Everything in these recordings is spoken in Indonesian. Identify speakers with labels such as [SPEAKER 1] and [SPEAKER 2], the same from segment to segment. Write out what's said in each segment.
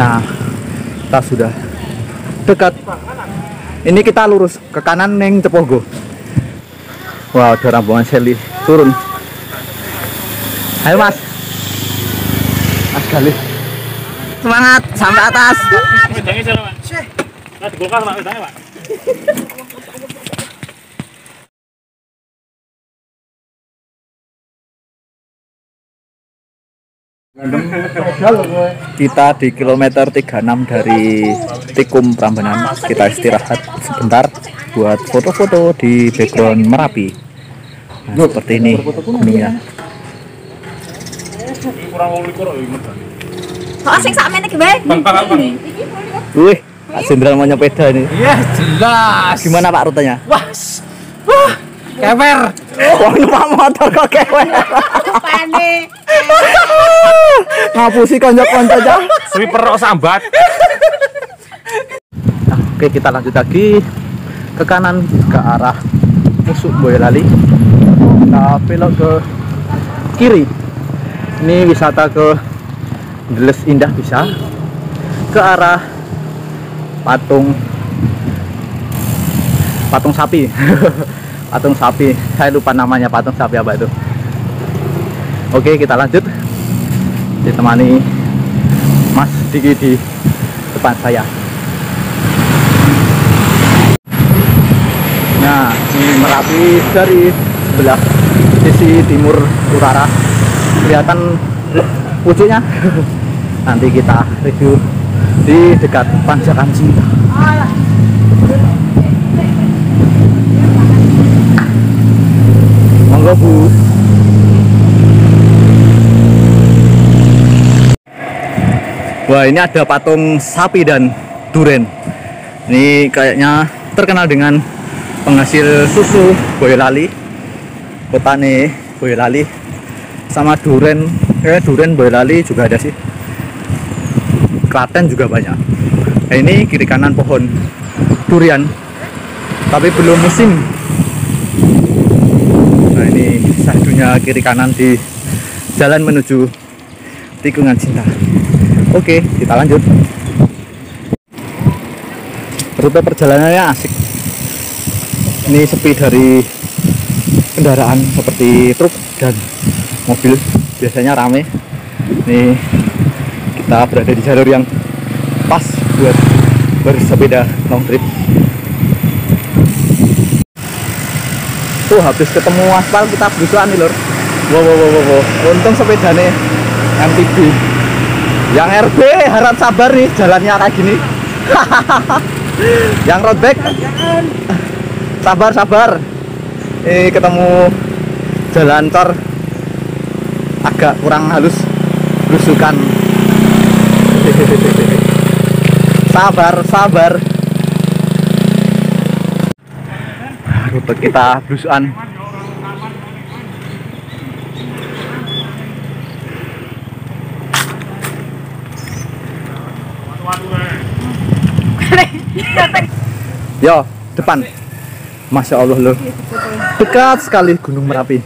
[SPEAKER 1] Nah, kita sudah dekat. Ini kita lurus ke kanan neng Cepogo. Wah, ada rombongan Sally turun. Ayo Mas. Mas Galih. Semangat sampai atas. Kita di kilometer 36 dari Tikum Prambanan. Kita istirahat sebentar buat foto-foto di background Merapi. Nah, seperti ini gunungnya. Wih, Pak Jenderal mau nyepeda ini.
[SPEAKER 2] Iya, jelas.
[SPEAKER 1] Gimana Pak rutenya?
[SPEAKER 2] Wah, kewer.
[SPEAKER 1] Wah, numpak motor kok kewer.
[SPEAKER 3] Panik.
[SPEAKER 1] Ngapusi konco-konco aja.
[SPEAKER 2] Sweeper kok sambat.
[SPEAKER 1] Nah, oke, kita lanjut lagi ke kanan ke arah Musuk Boyolali. Kita belok ke kiri. Ini wisata ke Deles Indah bisa. Ke arah patung sapi. Patung sapi, saya lupa namanya, patung sapi apa itu. Oke, kita lanjut, ditemani Mas Diki di depan saya. Nah, ini Merapi dari sebelah sisi timur utara, kelihatan pucuknya. Nanti kita review di dekat Panjakan Cinta. Monggo Bu. Wah, ini ada patung sapi dan duren. Ini kayaknya terkenal dengan penghasil susu Boyolali, petani Boyolali, sama duren. Duren Boyolali juga ada sih. Klaten juga banyak. Nah, ini kiri kanan pohon durian, tapi belum musim. Nah, ini sahdunya kiri kanan di jalan menuju Tikungan Cinta. Oke, kita lanjut. Rute perjalanannya asik. Ini sepi dari kendaraan seperti truk dan mobil. Biasanya rame. Ini kita berada di jalur yang pas buat bersepeda long trip. Tuh, habis ketemu aspal kita berusaha nih lor. Wow. Untung sepedanya MTB. Yang RB harap sabar nih, jalannya kayak gini. Yang road bike sabar. Ketemu jalan cor agak kurang halus, belusukan. Sabar. Rute kita belusukan. Yo, depan. Masya Allah loh. Dekat sekali Gunung Merapi.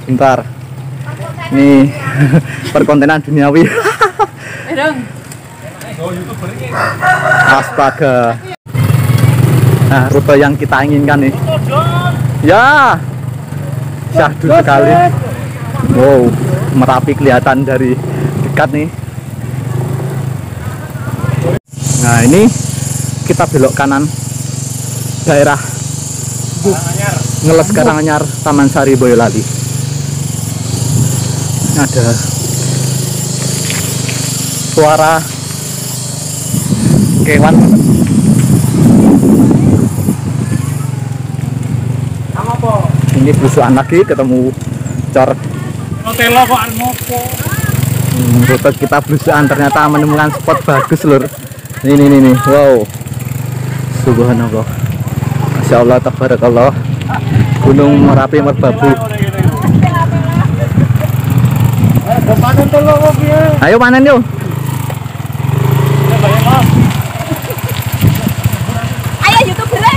[SPEAKER 1] Bentar. Nih, perkontenan duniawi. Astaga. Nah, rute yang kita inginkan nih. Ya, syahdu sekali. Wow, Merapi kelihatan dari dekat nih. Nah, ini kita belok kanan daerah Ngeles Karanganyar, Taman Sari Boyolali. Ada suara kewan. Ini belusukan lagi ketemu cor. Rute kita belusukan ternyata menemukan spot bagus lur. Ini. Wow. Subhanallah. Masya Allah, tabarakallah. Gunung Merapi Merbabu. Ayo panen yuk.
[SPEAKER 3] Ayo YouTube dulu.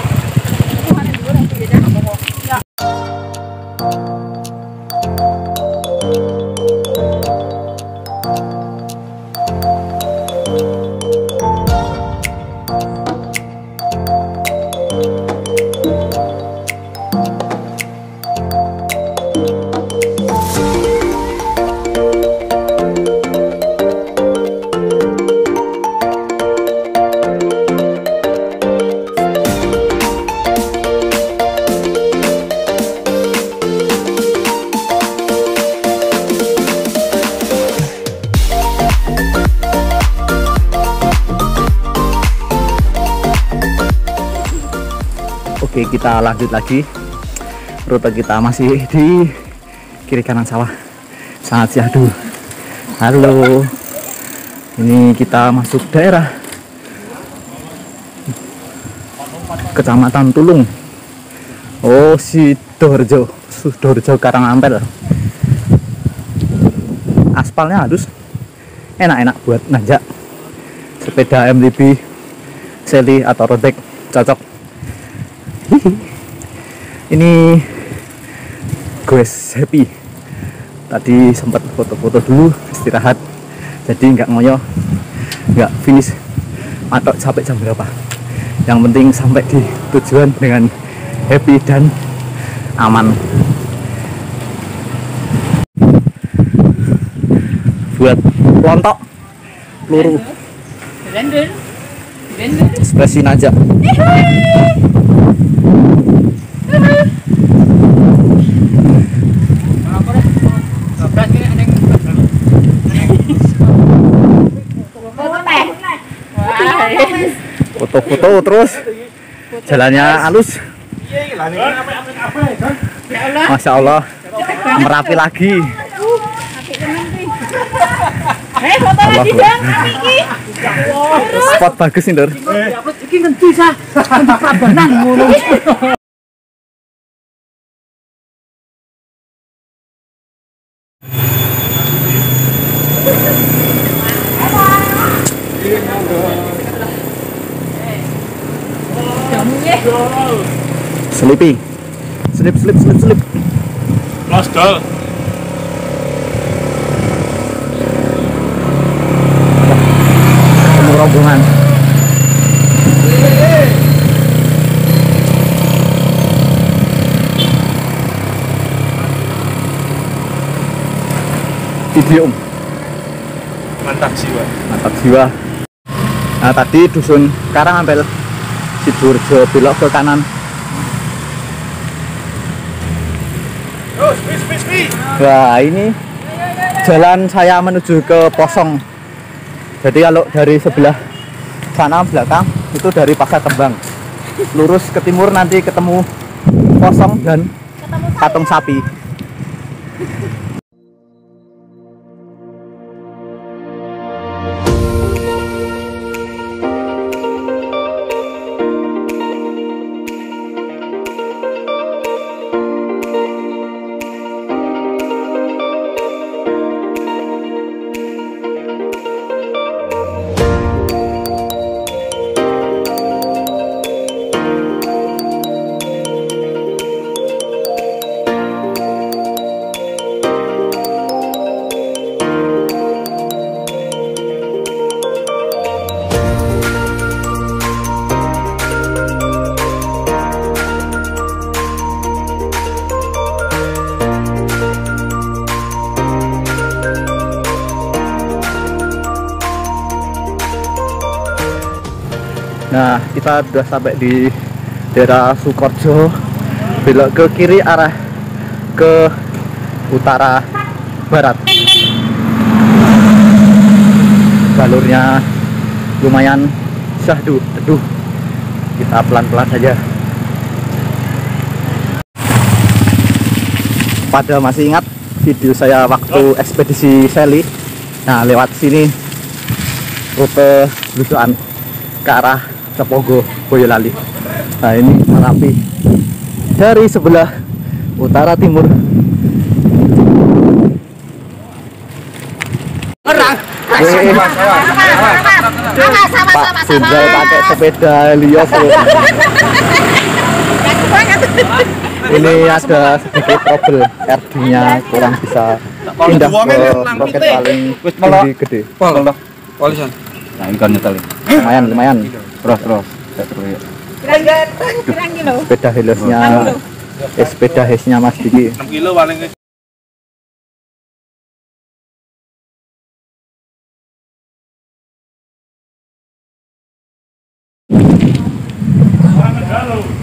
[SPEAKER 1] Oke, kita lanjut lagi. Rute kita masih di kiri kanan sawah. Sangat syahdu. Halo. Ini kita masuk daerah Kecamatan Tulung. Oh, Sidoarjo Karangampel. Aspalnya halus, enak-enak buat nanjak. Sepeda MTB, Sally atau road bike cocok. Ini guys happy. Tadi sempat foto-foto dulu, istirahat. Jadi nggak ngoyo, nggak finish. Matok sampai jam berapa? Yang penting sampai di tujuan dengan happy dan aman. Buat lontok peluru ekspresin aja. Foto-foto terus jalannya halus. Masya Allah, Merapi lagi. Spot bagus nih, Lur. Sleeping. Slip.
[SPEAKER 2] Los dol.
[SPEAKER 1] Ketemu rombongan. Video.
[SPEAKER 2] Mantap
[SPEAKER 1] jiwa. Nah, tadi dusun Karangampel, Sidoarjo, belok ke kanan. Wah, ini jalan saya menuju ke Posong. Jadi kalau dari sebelah sana belakang itu dari Pasar Kembang, lurus ke timur nanti ketemu Posong dan Patung Sapi. Nah, kita sudah sampai di daerah Sukorejo, belok ke kiri arah ke utara barat. Jalurnya lumayan syahdu, teduh. Kita pelan-pelan saja. Pada masih ingat video saya waktu ekspedisi Sally? Nah, lewat sini rute belusuan ke arah Cepogo, Boyolali. Nah, ini Merapi dari sebelah utara timur. Pak Jenderal pakai sepeda Helios. Ini ada sedikit trouble, RD-nya kurang bisa pindah ke roket paling tinggi gede. Nah, ini kan nyetelin. Lumayan. Terus. Sepeda Heliosnya, sepeda Hesnya Mas Diki.
[SPEAKER 2] 6 kilo paling.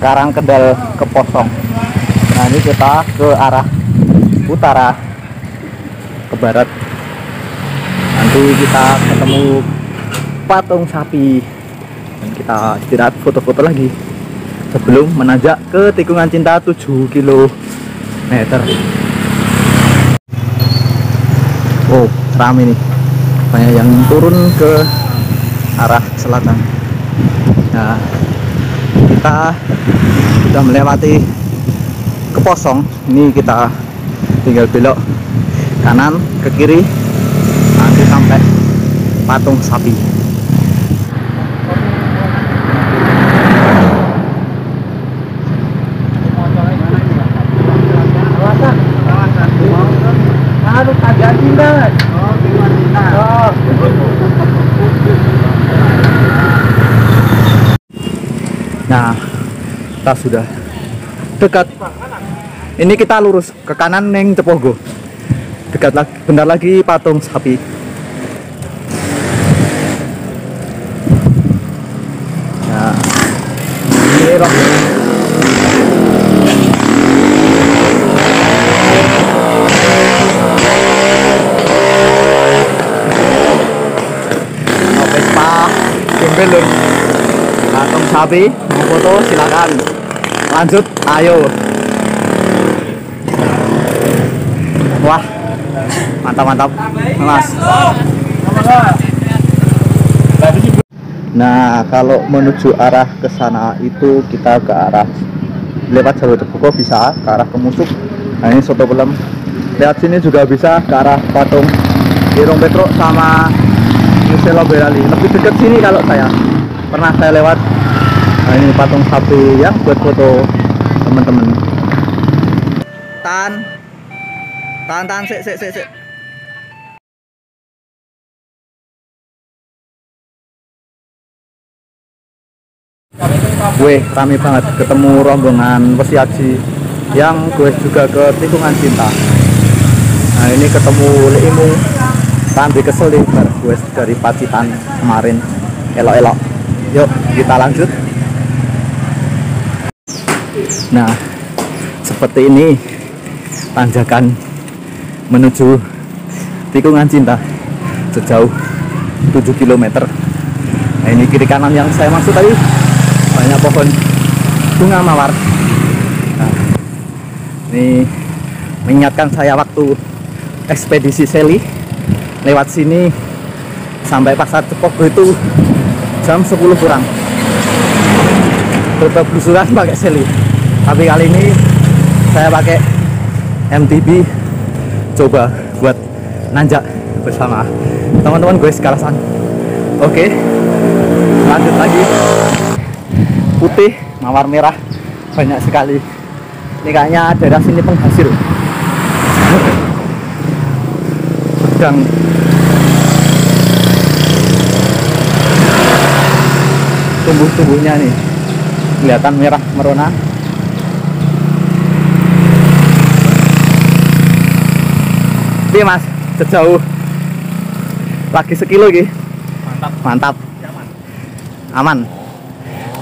[SPEAKER 1] Karangkendal ke Posong. Nah, ini kita ke arah utara ke barat. Nanti kita ketemu Patung Sapi dan kita istirahat foto-foto lagi sebelum menanjak ke tikungan cinta 7 km. Oh, rame nih, banyak yang turun ke arah selatan. Nah, kita sudah melewati Keposong. Ini kita tinggal belok kanan ke kiri, nanti sampai Patung Sapi. Nah, kita sudah dekat. Ini kita lurus ke kanan neng Cepogo. Dekat lagi, bentar lagi Patung Sapi. Nah, ini roh. Vespa Gembelur. Patung Sapi mau foto silakan. Lanjut, ayo. Wah, mantap Mas. Nah, kalau menuju arah ke sana itu kita ke arah lewat jalur Cepogo bisa ke arah Kemusuk. Nah, ini soto belum. Lewat sini juga bisa ke arah Patung Irung Petruk sama Museo Berali. Lebih dekat sini kalau saya pernah saya lewat. Nah, ini Patung Sapi yang buat foto teman-teman. Tahan, sik. Weh, rame banget, ketemu rombongan Wesiaji yang gue juga ke tikungan cinta. Nah, ini ketemu Leimu, Rambi kesel deh gue dari Pacitan kemarin, elok-elok. Yuk kita lanjut. Nah, seperti ini tanjakan menuju tikungan cinta sejauh 7 km. Nah, ini kiri kanan yang saya maksud tadi banyak pohon bunga mawar. Nah, ini mengingatkan saya waktu ekspedisi Seli lewat sini sampai pasar Cepogo itu jam 10 kurang. Tetap blusuran pakai Seli, tapi kali ini saya pakai MTB coba buat nanjak bersama teman-teman gue sekalasan. Oke, lanjut lagi. Putih, mawar merah banyak sekali. Ini kayaknya daerah sini penghasil sedang tumbuh-tumbuhnya nih, kelihatan merah merona. Oke Mas, sejauh lagi sekilo gitu. Mantap. Aman.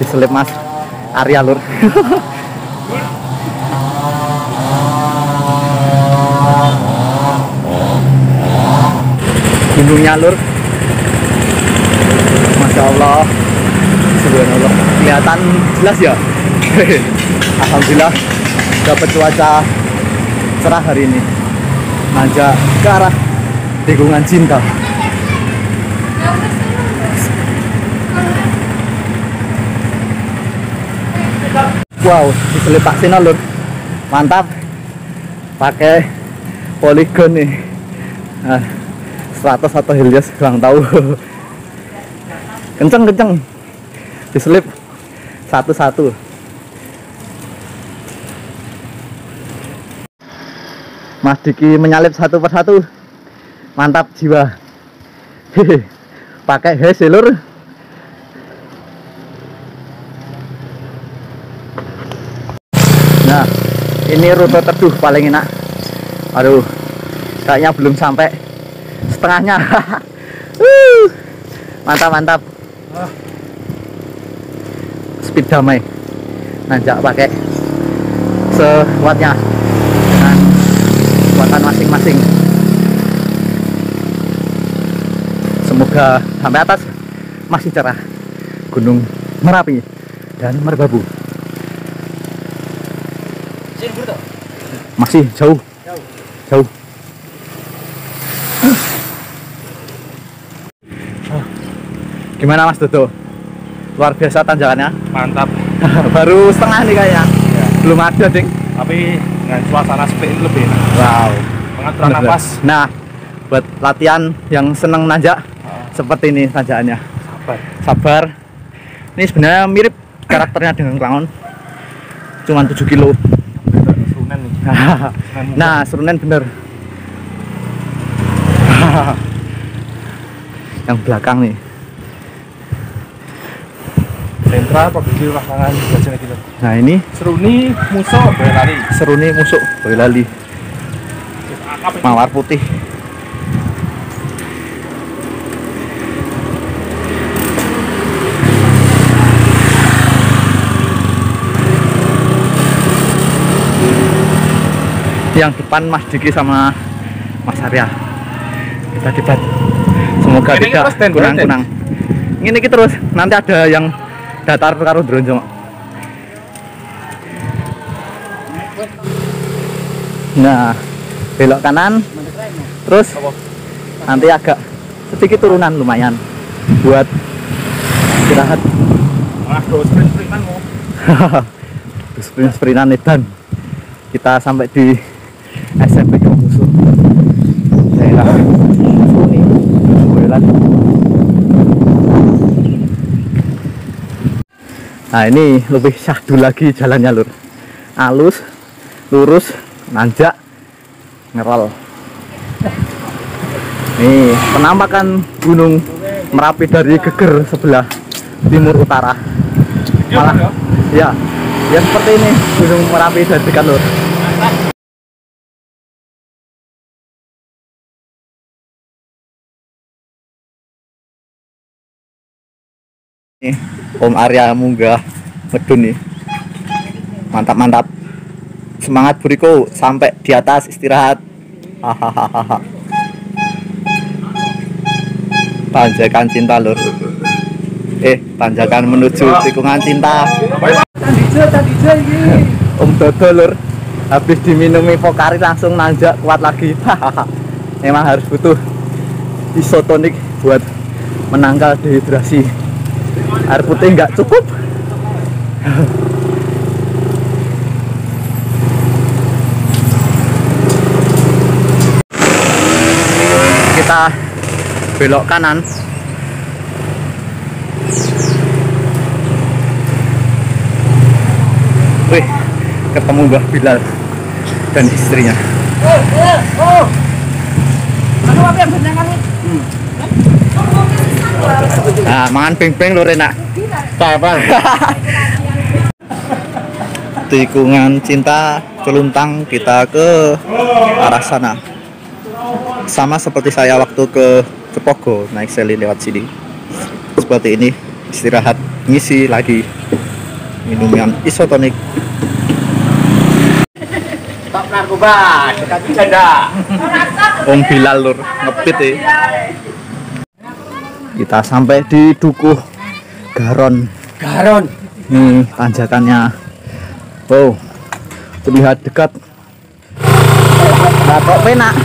[SPEAKER 1] Diselip Mas, area lur. Gunungnya lur. Masya Allah, subhanallah, kelihatan jelas ya. Alhamdulillah dapat cuaca cerah hari ini. Nanjak ke arah tikungan cinta. Wow, diselip Pak Sino lur. Mantap. Pakai poligon nih. Nah, 100 atau Helios kurang tahu. Kenceng. Diselip satu-satu. Mas Diki menyalip satu persatu. Mantap jiwa. Hehe. Pakai lur. Nah, ini rute teduh paling enak. Aduh, kayaknya belum sampai setengahnya. Mantap. Speed damai. Nanjak pakai sekuatnya dengan kekuatan masing-masing. Semoga sampai atas masih cerah Gunung Merapi dan Merbabu. Masih jauh. Jauh. Gimana Mas Dodo? Luar biasa tanjakannya.
[SPEAKER 2] Mantap.
[SPEAKER 1] Baru setengah nih kayaknya.
[SPEAKER 2] Ya.
[SPEAKER 1] Belum ada, Ding.
[SPEAKER 2] Tapi dengan suasana seperti ini lebih enak.
[SPEAKER 1] Wow.
[SPEAKER 2] Pengaturan
[SPEAKER 1] Bener.
[SPEAKER 2] napas.
[SPEAKER 1] Nah, buat latihan yang seneng nanjak seperti ini tanjakannya.
[SPEAKER 2] Sabar.
[SPEAKER 1] Sabar. Ini sebenarnya mirip karakternya dengan Klangon. Cuman 7 kilo.
[SPEAKER 2] Sunan nih.
[SPEAKER 1] Nah, Serunen bener. Yang belakang nih.
[SPEAKER 2] Sentra produksi pasangan biasanya gitu.
[SPEAKER 1] Nah, ini
[SPEAKER 2] Seruni musuh Boyolali.
[SPEAKER 1] Seruni musuk Boyolali. Mawar putih. Yang depan Mas Diki sama Mas Arya. Kita debat. Semoga
[SPEAKER 2] Ini
[SPEAKER 1] tidak
[SPEAKER 2] terus, Den,
[SPEAKER 1] kunang-kunang. Ini kita terus. Nanti ada yang datar karo dronjong. Nah, belok kanan. Terus nanti agak sedikit turunan lumayan buat istirahat.
[SPEAKER 2] Aduh, sprint-sprintanmu.
[SPEAKER 1] Sprint-sprintan edan. Kita sampai di SMP Musuh. Daerah Suni, Boyolali. Nah, ini lebih syahdu lagi jalannya, Lur. Halus, lurus, nanjak, ngerol. Nih, penampakan Gunung Merapi dari Geger sebelah timur utara. Malah, ya seperti ini Gunung Merapi dari dekat, Lur. Nih, Om Arya munggah medun nih. Mantap. Semangat Buriko sampai di atas istirahat. Hahaha. Tanjakan cinta, Lur. Tanjakan menuju tikungan cinta.
[SPEAKER 2] Tadi ini.
[SPEAKER 1] Om Dodo, Lur. Habis diminumi Pokari langsung nanjak kuat lagi. Hahaha. Memang harus butuh isotonik buat menangkal dehidrasi. Air putih nggak cukup. Kita belok kanan. Wih, ketemu Mbah Bilal dan istrinya.
[SPEAKER 3] Ano apa yang benar kali?
[SPEAKER 1] Nah, mangan ping-ping lho enak. Tikungan cinta Celuntang, kita ke arah sana. Sama seperti saya waktu ke Cepogo naik seli lewat sini. Seperti ini, istirahat, ngisi lagi minuman isotonik.
[SPEAKER 2] Tak narkoba, dekat janda.
[SPEAKER 1] Om Bilal, Lur, ngepit ya. Kita sampai di Dukuh Garon. Nih tanjakannya. Wow, terlihat dekat. Nah, kok penak.